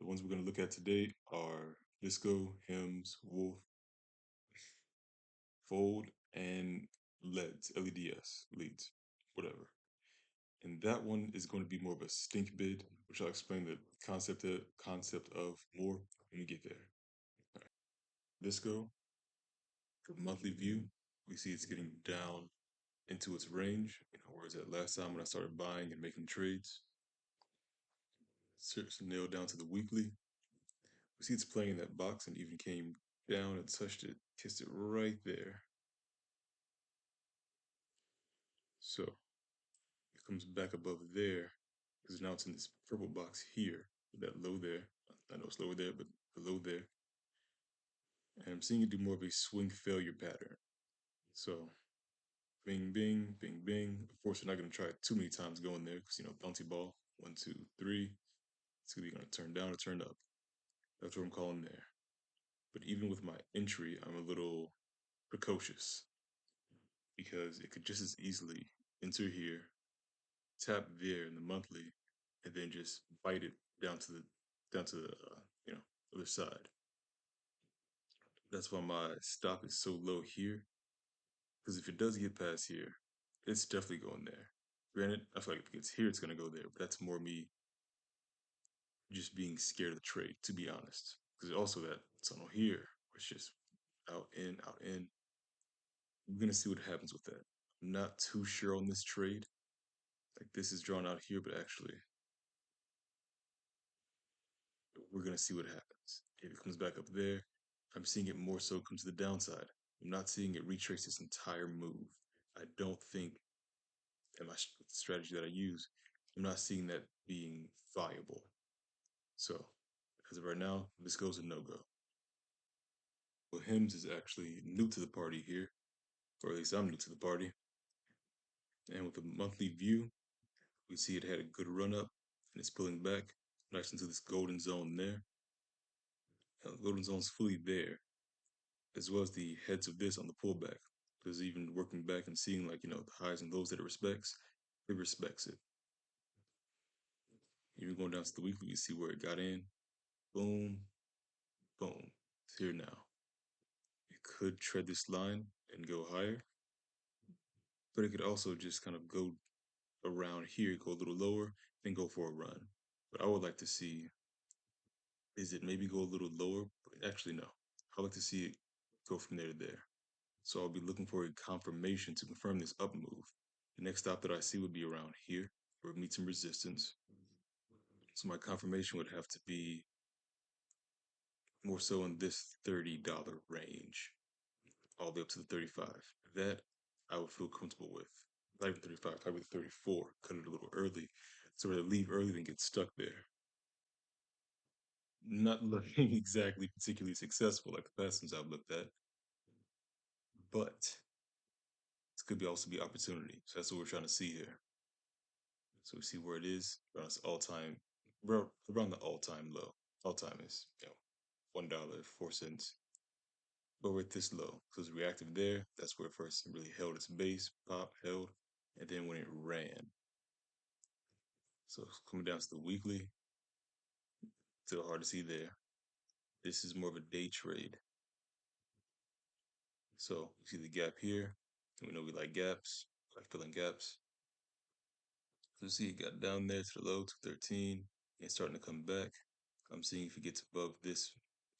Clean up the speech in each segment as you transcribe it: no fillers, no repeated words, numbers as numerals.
The ones we're going to look at today are Visco, Hems, Wolf, Fold, and LEDs, LEDs, leads, whatever. And that one is going to be more of a stink bid, which I'll explain the concept of more when we get there. All right. Visco, for monthly view, we see it's getting down into its range. Where it's at last time when I started buying and making trades. Seriously nailed down to the weekly. We see it's playing in that box and even came down and touched it, kissed it right there. So it comes back above there because now it's in this purple box here, that low there. I know it's lower there, but below there. And I'm seeing it do more of a swing failure pattern. So bing, bing, bing, bing. Of course, we're not going to try it too many times going there because, bouncy ball. 1, 2, 3. It's either going to turn down or turn up. That's what I'm calling there. But even with my entry, I'm a little precocious because it could just as easily enter here, tap there in the monthly, and then just bite it down to the other side. That's why my stop is so low here. Because if it does get past here, it's definitely going there. Granted, I feel like if it gets here, it's gonna go there. But that's more me just being scared of the trade, to be honest. Because also that tunnel here, where it's just out in, out in. We're gonna see what happens with that. I'm not too sure on this trade. Like this is drawn out here, but actually we're gonna see what happens. If it comes back up there, I'm seeing it more so come to the downside. I'm not seeing it retrace this entire move. I don't think, and my strategy that I use, I'm not seeing that being viable. So, as of right now, this goes a no-go. Well, Hims is actually new to the party here, or at least I'm new to the party. And with a monthly view, we see it had a good run up, and it's pulling back nice into this golden zone there. Now, the golden zone's fully there, as well as the heads of this on the pullback. Because even working back and seeing the highs and lows that it respects it. Even going down to the weekly, you see where it got in. Boom, boom. It's here now. It could tread this line and go higher, but it could also just kind of go around here, go a little lower, then go for a run. But I would like to see, is it maybe go a little lower? But actually, no. I'd like to see it go from there to there. So I'll be looking for a confirmation to confirm this up move. The next stop that I see would be around here, where it meets some resistance. So my confirmation would have to be more so in this $30 range, all the way up to the 35. That I would feel comfortable with. Not even 35, probably 34. Cut it a little early. So rather leave early than get stuck there. Not looking exactly particularly successful like the past ones I've looked at, but this could be also be opportunity. So that's what we're trying to see here. So we see where it is around its all-time, around the all-time low. All-time is $1.04. But we're at this low because reactive there. That's where it first really held its base, pop held, and then when it ran. So it's coming down to the weekly. Still hard to see there. This is more of a day trade. So you see the gap here. And we know we like gaps, like filling gaps. So you see it got down there to the low, 213, and starting to come back. I'm seeing if it gets above this,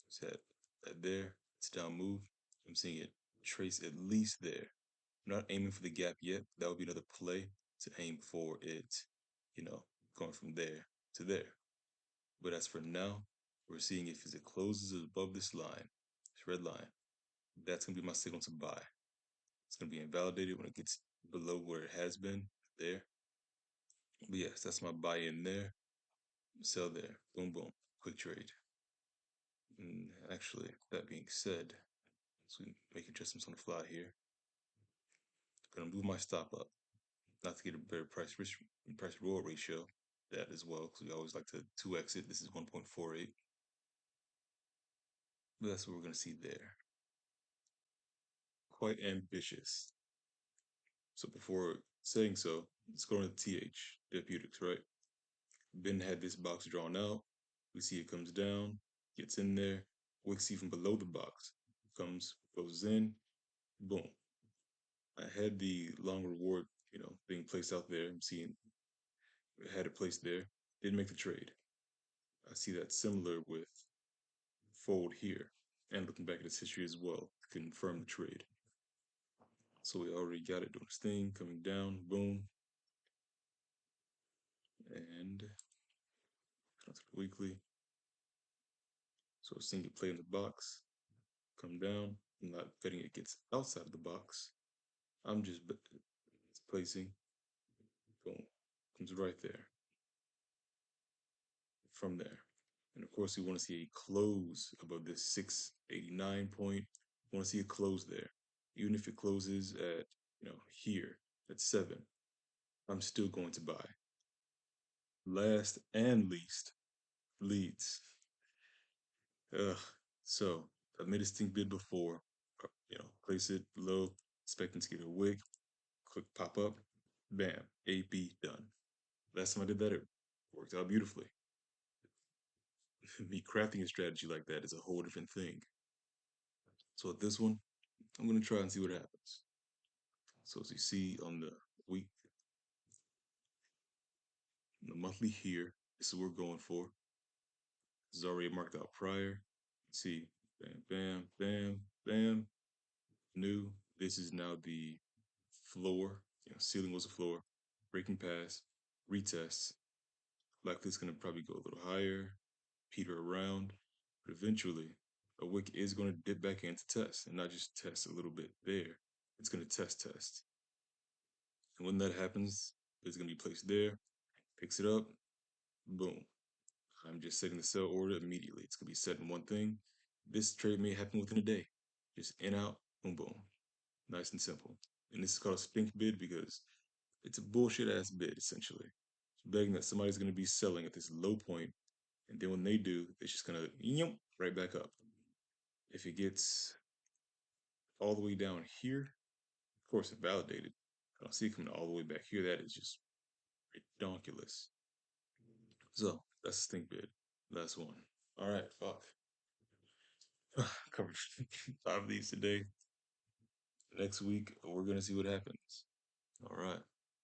it's at that there, it's down move. I'm seeing it trace at least there. I'm not aiming for the gap yet. That would be another play to aim for it, you know, going from there to there. But as for now, we're seeing if it closes above this line, this red line, that's gonna be my signal to buy. It's gonna be invalidated when it gets below where it has been there. But yes, that's my buy in there, sell there, boom, boom, quick trade. And actually, that being said, so we make adjustments on the fly here. Gonna move my stop up, not to get a better price reward ratio. That as well, because we always like to 2x it. This is 1.48, but that's what we're gonna see there. Quite ambitious. So before saying so, let's go into TH therapeutics, right? Ben had this box drawn out. We see it comes down, gets in there, wicks even below the box, comes, goes in, boom. I had the long reward, being placed out there. I'm seeing it had it placed there. Didn't make the trade. I see that similar with fold here. And looking back at its history as well, confirm the trade. So we already got it doing its thing, coming down, boom. And comes to the weekly. So seeing it play in the box, come down. I'm not betting it gets outside of the box. I'm just placing, boom, comes right there from there. And of course, we want to see a close above this 689 point. We want to see a close there. Even if it closes at, here at 7, I'm still going to buy. Last and least, leads. Ugh. So I made a stink bid before. Place it low, expecting to get a wick. Click pop up, bam, AP done. Last time I did that, it worked out beautifully. Me crafting a strategy like that is a whole different thing. So with this one, I'm gonna try and see what happens. So as you see on the week, the monthly here, this is what we're going for. This is already marked out prior. See, bam, bam, bam, bam. New. This is now the floor. Ceiling was a floor. Breaking pass, retest. Likely it's gonna probably go a little higher, peter around, but eventually a wick is gonna dip back in to test, and not just test a little bit there. It's gonna test. And when that happens, it's gonna be placed there, picks it up, boom. I'm just setting the sell order immediately. It's gonna be set in one thing. This trade may happen within a day. Just in out, boom, boom. Nice and simple. And this is called a stink bid because it's a bullshit ass bid, essentially. It's begging that somebody's going to be selling at this low point, and then when they do, it's just going to right back up. If it gets all the way down here, of course, it validated. I don't see it coming all the way back here. That is just ridiculous. So that's a stink bid. Last one. All right, fuck. Covered 5 of these today. Next week, we're going to see what happens. All right.